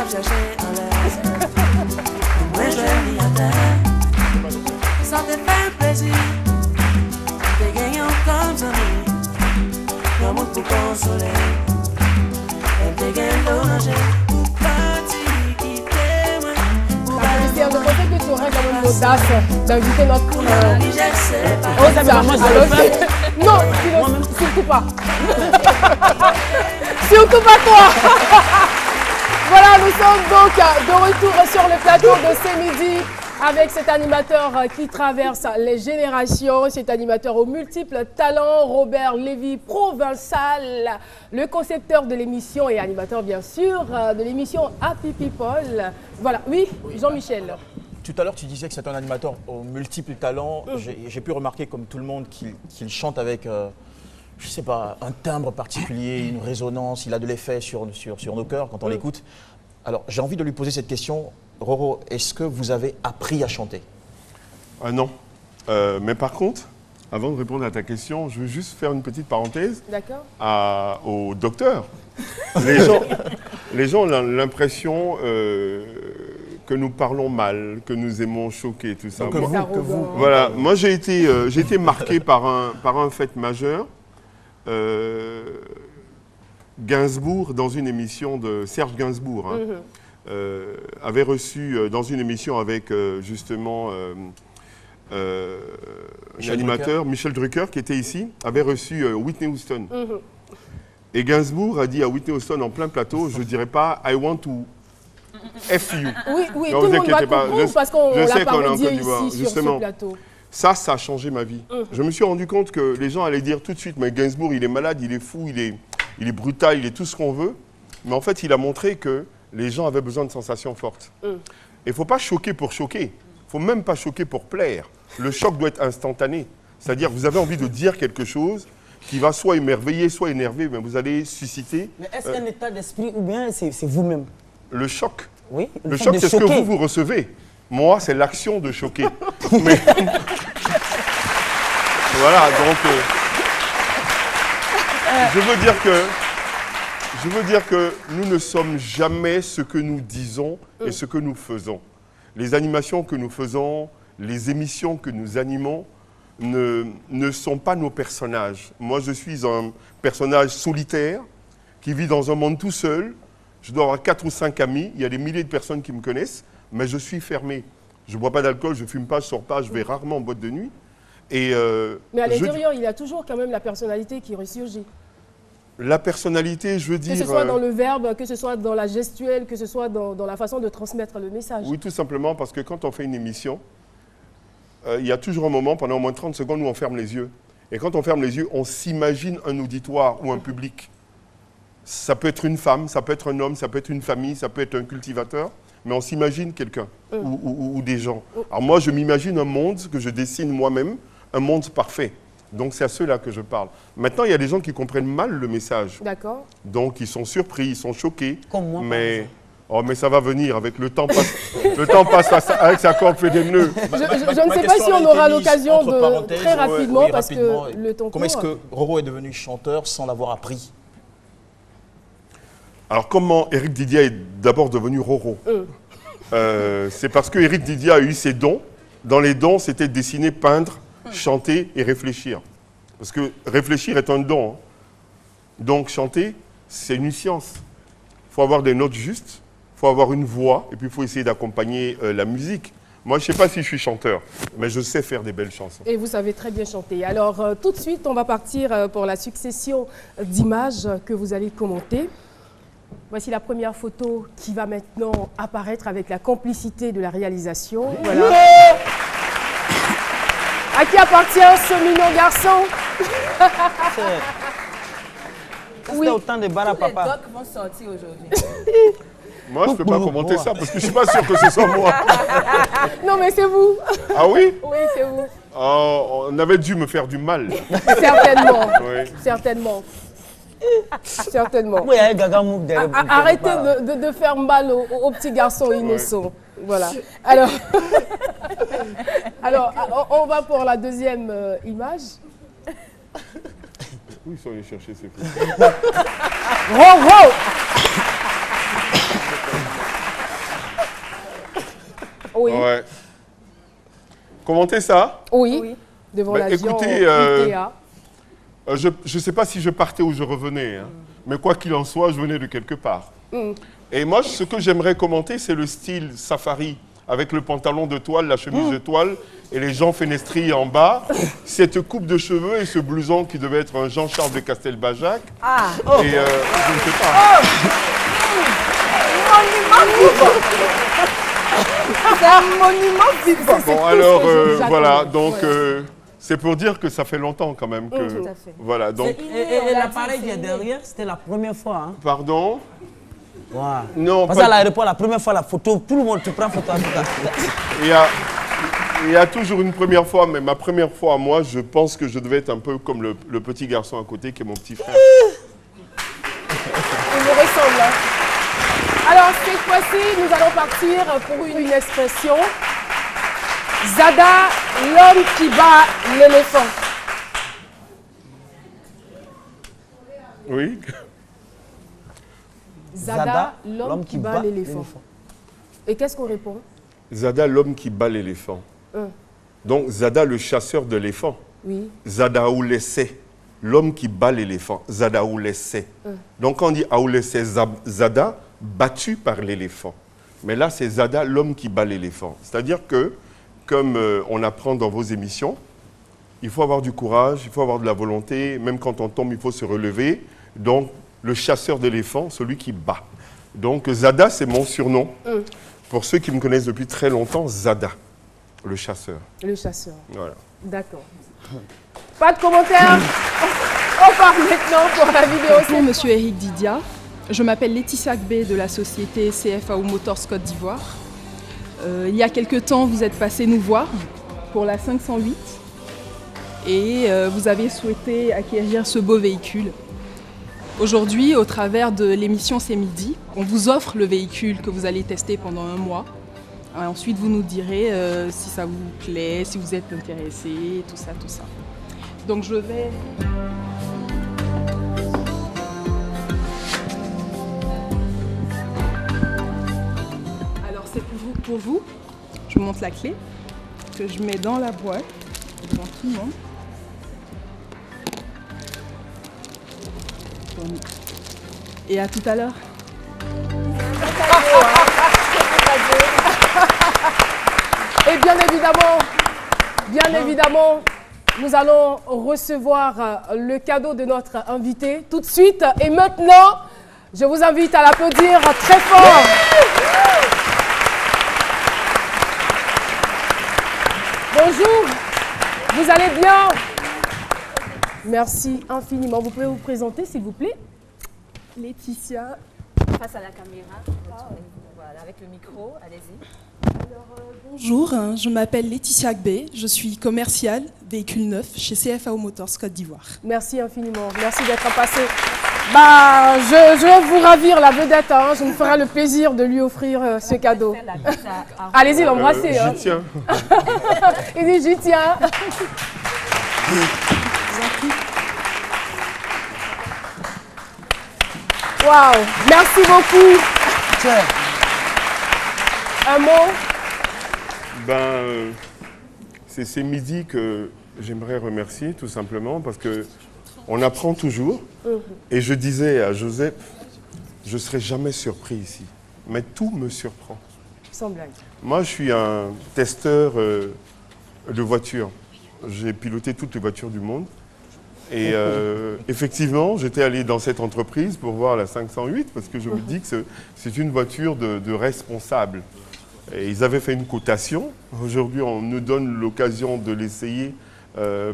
chercher en l'air. Moi je vis à terre. Ça te fait plaisir. T'es gagnant comme ça. L'amour pour consoler. Elle te gagne l'oranger. Je pensais que tu aurais quand même l'audace d'inviter notre... Non, surtout pas. Surtout pas toi. Voilà, nous sommes donc de retour sur le plateau de ce midi avec cet animateur qui traverse les générations, cet animateur aux multiples talents, Robert Lévy Provençal, le concepteur de l'émission et animateur bien sûr de l'émission Happy People. Voilà, oui, Jean-Michel. Tout à l'heure, tu disais que c'est un animateur aux multiples talents. J'ai pu remarquer, comme tout le monde, qu'il chante avec, je sais pas, un timbre particulier, une résonance. Il a de l'effet sur nos cœurs quand on l'écoute. Alors, j'ai envie de lui poser cette question. Roro, est-ce que vous avez appris à chanter? Non. Mais par contre, avant de répondre à ta question, je veux juste faire une petite parenthèse. D'accord. Au docteur. Les gens ont l'impression que nous parlons mal, que nous aimons choquer, tout ça. Donc que vous. Voilà, moi j'ai été marqué par un fait majeur. Gainsbourg, dans une émission de Serge Gainsbourg, avait reçu, dans une émission avec justement l'animateur Michel Drucker, qui était ici, avait reçu Whitney Houston. Et Gainsbourg a dit à Whitney Houston en plein plateau, je ne dirais pas « I want to F you ». Oui, tout le monde va comprendre parce qu'on l'a parodié ici sur ce plateau. Ça a changé ma vie. Je me suis rendu compte que les gens allaient dire tout de suite « mais Gainsbourg, il est malade, il est fou, il est brutal, il est tout ce qu'on veut ». Mais en fait, il a montré que les gens avaient besoin de sensations fortes. Et il ne faut pas choquer pour choquer. Il ne faut même pas choquer pour plaire. Le choc doit être instantané. C'est-à-dire, vous avez envie de dire quelque chose qui va soit émerveiller, soit énerver, mais vous allez susciter... Mais est-ce un état d'esprit ou bien c'est vous-même? Le choc. Oui. Le choc, c'est ce que vous recevez. Moi, c'est l'action de choquer. Mais... voilà, donc... je veux dire que nous ne sommes jamais ce que nous disons et ce que nous faisons. Les animations que nous faisons, les émissions que nous animons ne sont pas nos personnages. Moi, je suis un personnage solitaire qui vit dans un monde tout seul. Je dois avoir 4 ou 5 amis. Il y a des milliers de personnes qui me connaissent, mais je suis fermé. Je ne bois pas d'alcool, je ne fume pas, je ne sors pas, je vais rarement en boîte de nuit. Et, mais à l'intérieur, il y a toujours quand même la personnalité qui ressurgit. La personnalité, je veux dire... Que ce soit dans le verbe, que ce soit dans la gestuelle, que ce soit dans la façon de transmettre le message. Oui, tout simplement parce que quand on fait une émission, il y a toujours un moment, pendant au moins 30 secondes, où on ferme les yeux. Et quand on ferme les yeux, on s'imagine un auditoire ou un public. Ça peut être une femme, ça peut être un homme, ça peut être une famille, ça peut être un cultivateur, mais on s'imagine quelqu'un ou des gens. Alors moi, je m'imagine un monde que je dessine moi-même, un monde parfait. Donc c'est à ceux-là que je parle. Maintenant, il y a des gens qui comprennent mal le message. D'accord. Donc ils sont surpris, ils sont choqués. Comme moi, mais ça va venir, avec le temps passe. Le temps passe avec sa corde fait des nœuds. Je ne sais pas si on aura l'occasion de très rapidement, parce que le temps court. Comment est-ce que Roro est devenu chanteur sans l'avoir appris? Alors comment Éric Didia est d'abord devenu Roro? C'est parce que Éric Didia a eu ses dons. Dans les dons, c'était dessiner, peindre, chanter et réfléchir. Parce que réfléchir est un don. Donc chanter, c'est une science. Il faut avoir des notes justes, il faut avoir une voix, et puis il faut essayer d'accompagner la musique. Moi, je ne sais pas si je suis chanteur, mais je sais faire des belles chansons. Et vous savez très bien chanter. Alors, tout de suite, on va partir pour la succession d'images que vous allez commenter. Voici la première photo qui va maintenant apparaître avec la complicité de la réalisation. Voilà. À qui appartient ce mignon garçon? Oui. Autant de balles à papa. Les docs vont sortir aujourd'hui. Moi, je ne peux pas commenter ça parce que je ne suis pas sûr que ce soit moi. Non, mais c'est vous. Ah oui? Oui, c'est vous. Oh, on avait dû me faire du mal. Certainement. Oui. Certainement. Certainement. Oui, il y a un gaga mou derrière. Arrêtez de faire mal aux petits garçons innocents. Ouais. Voilà. Alors, on va pour la deuxième image. Où ils sont allés chercher ces photos? Oui. Ouais. Commentez ça. Oui. Devant Bah, la écoutez, ITA. Je ne sais pas si je partais ou je revenais, hein. Mais quoi qu'il en soit, je venais de quelque part. Et moi, ce que j'aimerais commenter, c'est le style safari, avec le pantalon de toile, la chemise de toile et les gens fenestrés en bas. Cette coupe de cheveux et ce blouson qui devait être un Jean-Charles de Castelbajac. Et je ne sais pas. C'est un monument vivant. Bon, alors, voilà, donc... c'est pour dire que ça fait longtemps quand même que... Tout à fait. Voilà, donc... Et l'appareil qui est derrière, c'était la première fois. Hein. Pardon? Wow. Non, Parce qu'à l'aéroport, la première fois, la photo, tout le monde, tu prends photo à tout cas. Il y a toujours une première fois, mais ma première fois à moi, je pense que je devais être un peu comme le petit garçon à côté qui est mon petit frère. Il me ressemble. Hein. Alors, cette fois-ci, nous allons partir pour une expression. Zada, l'homme qui bat l'éléphant. Oui. Zada, l'homme qui bat l'éléphant. Et qu'est-ce qu'on répond? Zada, l'homme qui bat l'éléphant. Donc, Zada, le chasseur d'éléphants. Oui. Zada Aoulessé, l'homme qui bat l'éléphant. Zada Aoulessé. Donc, quand on dit Aoulessé, Zada, battu par l'éléphant. Mais là, c'est Zada, l'homme qui bat l'éléphant. C'est-à-dire que, comme on apprend dans vos émissions, il faut avoir du courage, il faut avoir de la volonté. Même quand on tombe, il faut se relever. Donc, le chasseur d'éléphants, celui qui bat. Donc, Zada, c'est mon surnom. Pour ceux qui me connaissent depuis très longtemps, Zada, le chasseur. Le chasseur. Voilà. D'accord. Pas de commentaires. On part maintenant pour la vidéo. Bonjour, monsieur Eric Didia. Je m'appelle Laetitia Gbé de la société CFAO Motors Côte d'Ivoire. Il y a quelque temps, vous êtes passé nous voir pour la 508 et vous avez souhaité acquérir ce beau véhicule. Aujourd'hui, au travers de l'émission C'est Midi, on vous offre le véhicule que vous allez tester pendant 1 mois. Et ensuite, vous nous direz si ça vous plaît, si vous êtes intéressé, tout ça, tout ça. Donc je vais... Alors c'est pour vous. Je vous montre la clé que je mets dans la boîte devant tout le monde. Et à tout à l'heure. Et bien évidemment, nous allons recevoir le cadeau de notre invité tout de suite. Et maintenant, je vous invite à l'applaudir très fort. Bonjour, vous allez bien? Merci infiniment. Vous pouvez vous présenter, s'il vous plaît? Laetitia. Face à la caméra, voilà, avec le micro, allez-y. Bonjour, je m'appelle Laetitia Gbé, je suis commerciale véhicule neuf chez CFAO Motors Côte d'Ivoire. Merci infiniment, merci d'être passé. Je vais vous ravir la vedette, hein. Je me ferai le plaisir de lui offrir ce cadeau. Allez-y, l'embrasser. J'y tiens. Il dit j'y tiens. Waouh, merci beaucoup. Tiens. Un mot? C'est Midi que j'aimerais remercier tout simplement parce qu'on apprend toujours. Et je disais à Joseph, je ne serai jamais surpris ici, mais tout me surprend. Sans blague. Moi, je suis un testeur de voitures. J'ai piloté toutes les voitures du monde. Et effectivement, j'étais allé dans cette entreprise pour voir la 508 parce que je me dis que c'est une voiture de responsable. Et ils avaient fait une cotation. Aujourd'hui, on nous donne l'occasion de l'essayer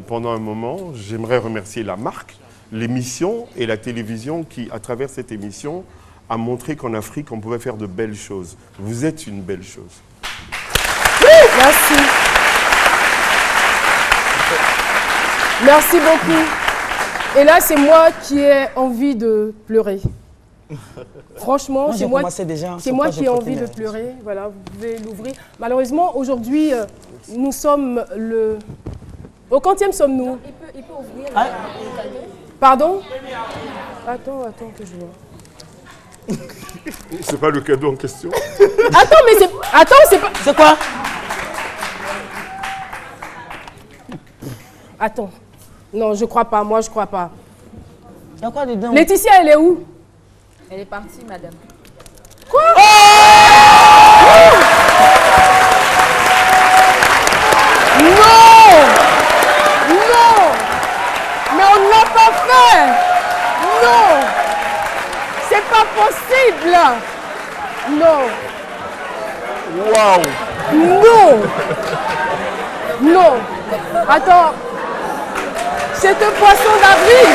pendant un moment. J'aimerais remercier la marque, l'émission et la télévision qui, à travers cette émission, a montré qu'en Afrique, on pouvait faire de belles choses. Vous êtes une belle chose. Merci. Merci beaucoup. Et là, c'est moi qui ai envie de pleurer. Franchement, c'est moi qui ai envie de pleurer. Voilà, vous pouvez l'ouvrir. Malheureusement, aujourd'hui, nous sommes le... Au quantième sommes-nous? Il peut ouvrir le cadeau. Pardon? Attends que je vois. C'est pas le cadeau en question. Attends, mais c'est... Attends, c'est pas... C'est quoi? Attends. Non, je crois pas. Moi, je crois pas. Il y a quoi dedans? Laetitia, elle est où? Elle est partie, madame. Quoi? Non! Non! Mais on ne l'a pas fait! Non! C'est pas possible! Non! Waouh! Non! Non! Attends! C'est un poisson d'avril!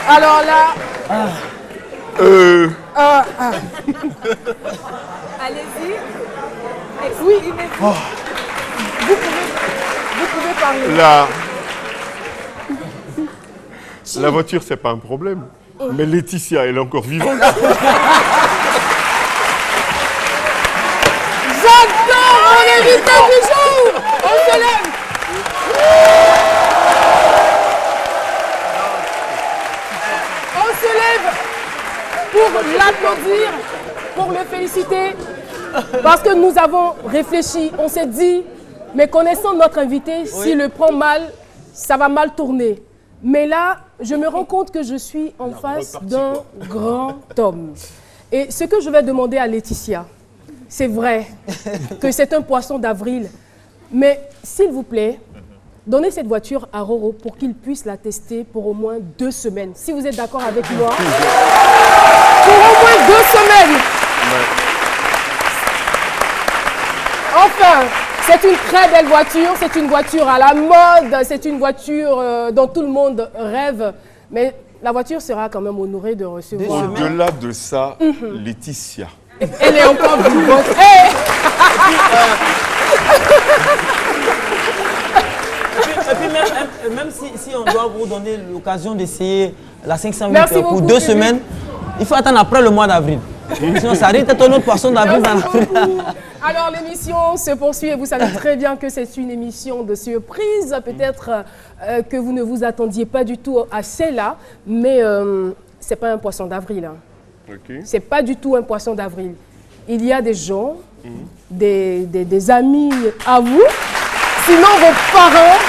Alors là... Allez-y. Oui. Vous pouvez parler. La voiture, c'est pas un problème. Mais Laetitia, elle est encore vivante. J'adore mon invité du jour. On se lève. On se lève pour l'applaudir, pour le féliciter, parce que nous avons réfléchi. On s'est dit, mais connaissant notre invité, s'il le prend mal, ça va mal tourner. Mais là, je me rends compte que je suis en face d'un grand homme. Et ce que je vais demander à Laetitia, c'est vrai que c'est un poisson d'avril, mais s'il vous plaît, donnez cette voiture à Roro pour qu'il puisse la tester pour au moins 2 semaines. Si vous êtes d'accord avec moi, pour au moins 2 semaines. Enfin, c'est une très belle voiture, c'est une voiture à la mode, c'est une voiture dont tout le monde rêve, mais la voiture sera quand même honorée de recevoir. Au-delà de ça, Laetitia. Elle est encore vivante. Hey! Et puis même si on doit vous donner l'occasion d'essayer la 508 Merci pour beaucoup, 2 semaines, il faut attendre après le mois d'avril. Sinon, ça risque d'être un autre poisson d'avril dans l'avril. Alors, l'émission se poursuit et vous savez très bien que c'est une émission de surprise. Peut-être que vous ne vous attendiez pas du tout à celle-là, mais ce n'est pas un poisson d'avril. Hein. Okay. Ce n'est pas du tout un poisson d'avril. Il y a des gens, des amis à vous, sinon vos parents,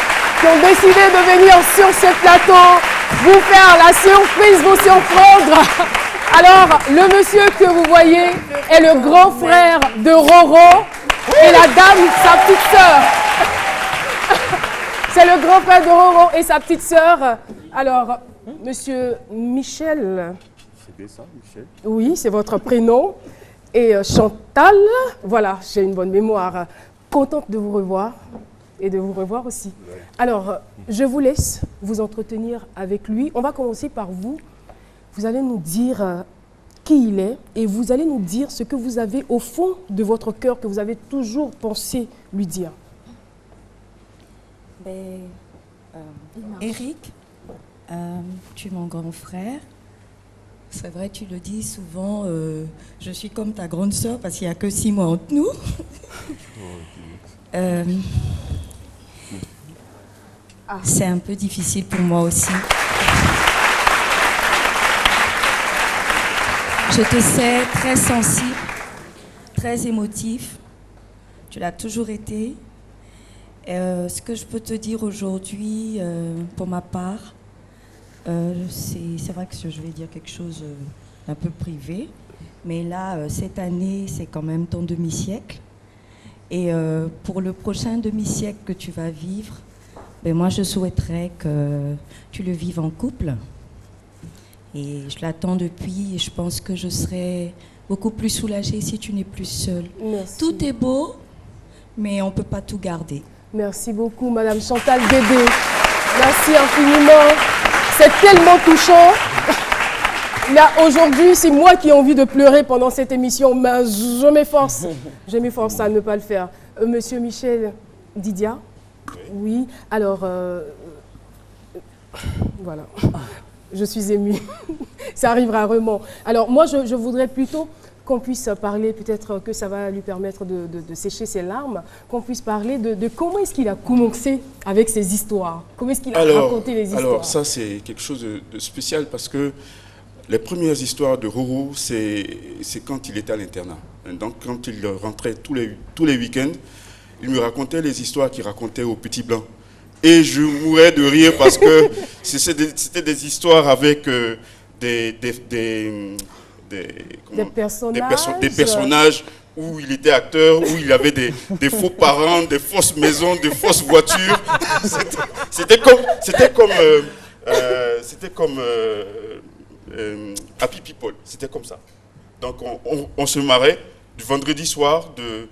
qui ont décidé de venir sur ce plateau, vous faire la surprise, vous surprendre. Alors, le monsieur que vous voyez est le grand frère de Roro et la dame, sa petite sœur. C'est le grand frère de Roro et sa petite sœur. Alors, monsieur Michel. C'est bien ça, Michel? Oui, c'est votre prénom. Et Chantal, voilà, j'ai une bonne mémoire. Contente de vous revoir et de vous revoir aussi. Alors, je vous laisse vous entretenir avec lui. On va commencer par vous. Vous allez nous dire qui il est et vous allez nous dire ce que vous avez au fond de votre cœur, que vous avez toujours pensé lui dire. Eric, tu es mon grand frère. C'est vrai, tu le dis souvent, je suis comme ta grande sœur parce qu'il n'y a que 6 mois entre nous. C'est un peu difficile pour moi aussi. Je te sais très sensible, très émotif. Tu l'as toujours été. Ce que je peux te dire aujourd'hui, pour ma part, c'est vrai que je vais dire quelque chose un peu privé, mais là, cette année, c'est quand même ton demi-siècle. Et pour le prochain demi-siècle que tu vas vivre, ben moi, je souhaiterais que tu le vives en couple. Et je l'attends depuis et je pense que je serai beaucoup plus soulagée si tu n'es plus seule. Merci. Tout est beau, mais on ne peut pas tout garder. Merci beaucoup, Madame Chantal Dédé. Merci infiniment. C'est tellement touchant. Là, aujourd'hui, c'est moi qui ai envie de pleurer pendant cette émission, mais je m'efforce. Je m'efforce à ne pas le faire. Monsieur Michel Didia. Oui. Alors, voilà. Je suis émue. Ça arrive rarement. Alors, moi, je voudrais plutôt qu'on puisse parler, peut-être que ça va lui permettre de sécher ses larmes, qu'on puisse parler de comment est-ce qu'il a commencé avec ses histoires. Comment est-ce qu'il a raconté les histoires. Alors, ça, c'est quelque chose de spécial parce que Les premières histoires de Roro, c'est quand il était à l'internat. Donc, quand il rentrait tous les week-ends, il me racontait les histoires qu'il racontait aux petits blancs. Et je mourais de rire parce que c'était des histoires avec des personnages où il était acteur, où il avait des faux parents, des fausses maisons, des fausses voitures. C'était comme Happy People, c'était comme ça. Donc on se marrait du vendredi soir de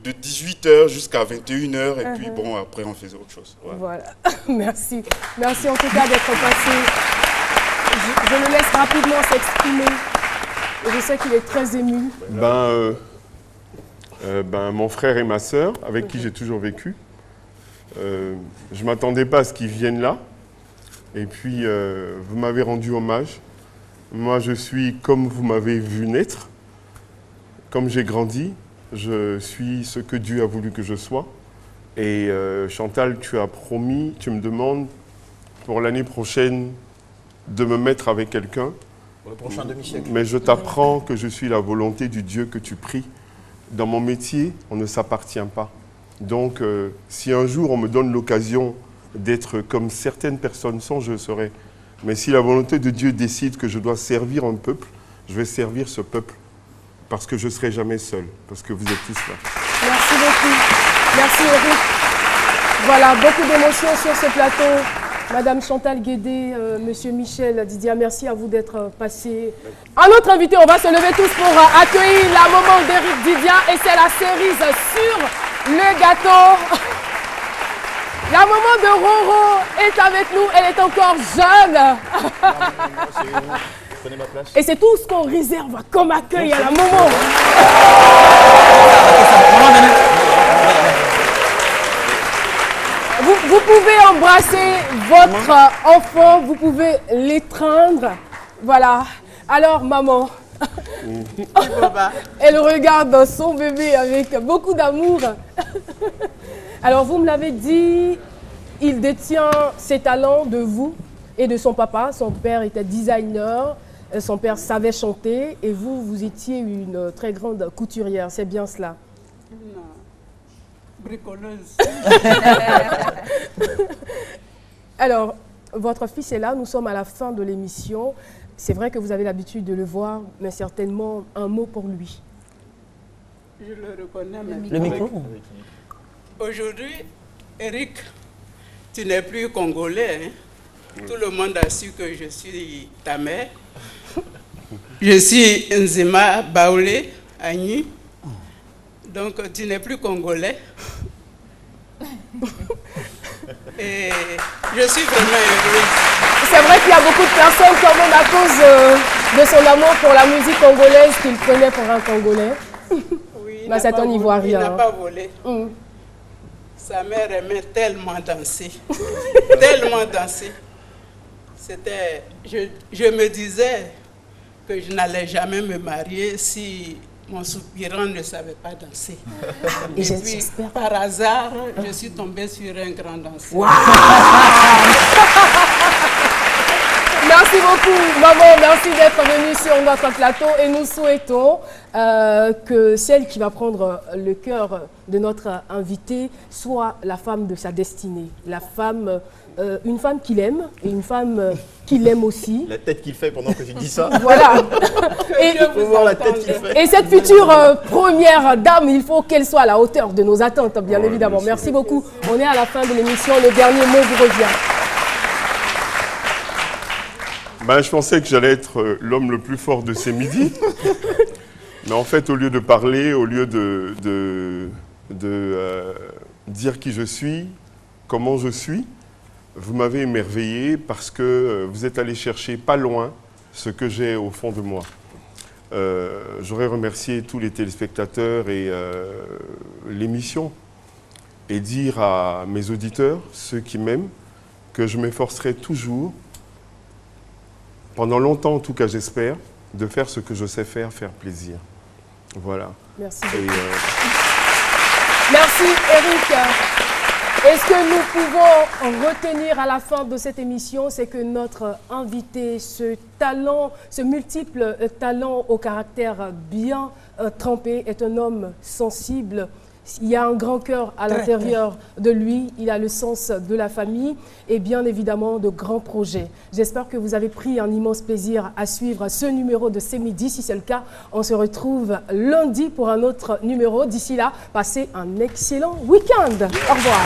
18h jusqu'à 21h et puis bon, après on faisait autre chose. Voilà. Merci. Merci en tout cas d'être passé. Je le laisse rapidement s'exprimer. Je sais qu'il est très ému. Mon frère et ma sœur, avec qui j'ai toujours vécu, je ne m'attendais pas à ce qu'ils viennent là. Et puis, vous m'avez rendu hommage. Moi, je suis comme vous m'avez vu naître. Comme j'ai grandi, je suis ce que Dieu a voulu que je sois. Et Chantal, tu as promis, tu me demandes pour l'année prochaine de me mettre avec quelqu'un. Pour le prochain demi-siècle. Mais je t'apprends que je suis la volonté du Dieu que tu pries. Dans mon métier, on ne s'appartient pas. Donc, si un jour on me donne l'occasion d'être comme certaines personnes sont, je le serai. Mais si la volonté de Dieu décide que je dois servir un peuple, je vais servir ce peuple. Parce que je ne serai jamais seul. Parce que vous êtes tous là. Merci beaucoup. Merci Eric. Voilà, beaucoup d'émotions sur ce plateau. Madame Chantal Guédé, Monsieur Michel Didia, merci à vous d'être passés. Un autre invité, on va se lever tous pour accueillir la maman d'Eric Didia et c'est la cerise sur le gâteau. La maman de Roro est avec nous, elle est encore jeune. Et c'est tout ce qu'on réserve comme accueil à la maman. Vous pouvez embrasser votre enfant, vous pouvez l'étreindre. Voilà. Alors, maman, elle regarde son bébé avec beaucoup d'amour. Alors, vous me l'avez dit, il détient ses talents de vous et de son papa. Son père était designer, son père savait chanter et vous, vous étiez une très grande couturière. C'est bien cela? Non. Bricoleuse. Alors, votre fils est là, nous sommes à la fin de l'émission. C'est vrai que vous avez l'habitude de le voir, mais certainement un mot pour lui. Je le reconnais maintenant. Le micro. Aujourd'hui, Eric, tu n'es plus congolais. Hein? Tout le monde a su que je suis ta mère. Je suis Nzema Baoulé, Agni. Donc, tu n'es plus congolais. Et je suis vraiment heureuse. C'est vrai qu'il y a beaucoup de personnes, quand même, à cause de son amour pour la musique congolaise, qu'il prenait pour un Congolais. Oui, bah, c'est un Ivoirien. Il n'a pas volé. Sa mère aimait tellement danser. Tellement danser. C'était... Je me disais que je n'allais jamais me marier si mon soupirant ne savait pas danser. Et puis, par hasard, je suis tombée sur un grand danseur. Wow. Merci beaucoup, maman. Merci d'être venue sur notre plateau. Et nous souhaitons que celle qui va prendre le cœur de notre invité soit la femme de sa destinée. La femme, une femme qu'il aime et une femme qu'il aime aussi. La tête qu'il fait pendant que tu dis ça. Voilà. Et il faut voir la tête qu'il fait. Et cette future première dame, il faut qu'elle soit à la hauteur de nos attentes, bien évidemment. Merci beaucoup. On est à la fin de l'émission. Le dernier mot vous revient. Ben, je pensais que j'allais être l'homme le plus fort de ces midis. Mais en fait, au lieu de parler, au lieu de dire qui je suis, comment je suis, vous m'avez émerveillé parce que vous êtes allé chercher pas loin ce que j'ai au fond de moi. J'aurais remercié tous les téléspectateurs et l'émission et dire à mes auditeurs, ceux qui m'aiment, que je m'efforcerai toujours, pendant longtemps en tout cas j'espère, de faire ce que je sais faire plaisir. Voilà. Merci. Merci Eric. Et ce que nous pouvons retenir à la fin de cette émission, c'est que notre invité, ce multiple talent au caractère bien trempé, est un homme sensible. Il y a un grand cœur à l'intérieur de lui, il a le sens de la famille et bien évidemment de grands projets. J'espère que vous avez pris un immense plaisir à suivre ce numéro de C'est Midi. Si c'est le cas, on se retrouve lundi pour un autre numéro. D'ici là, passez un excellent week-end. Au revoir.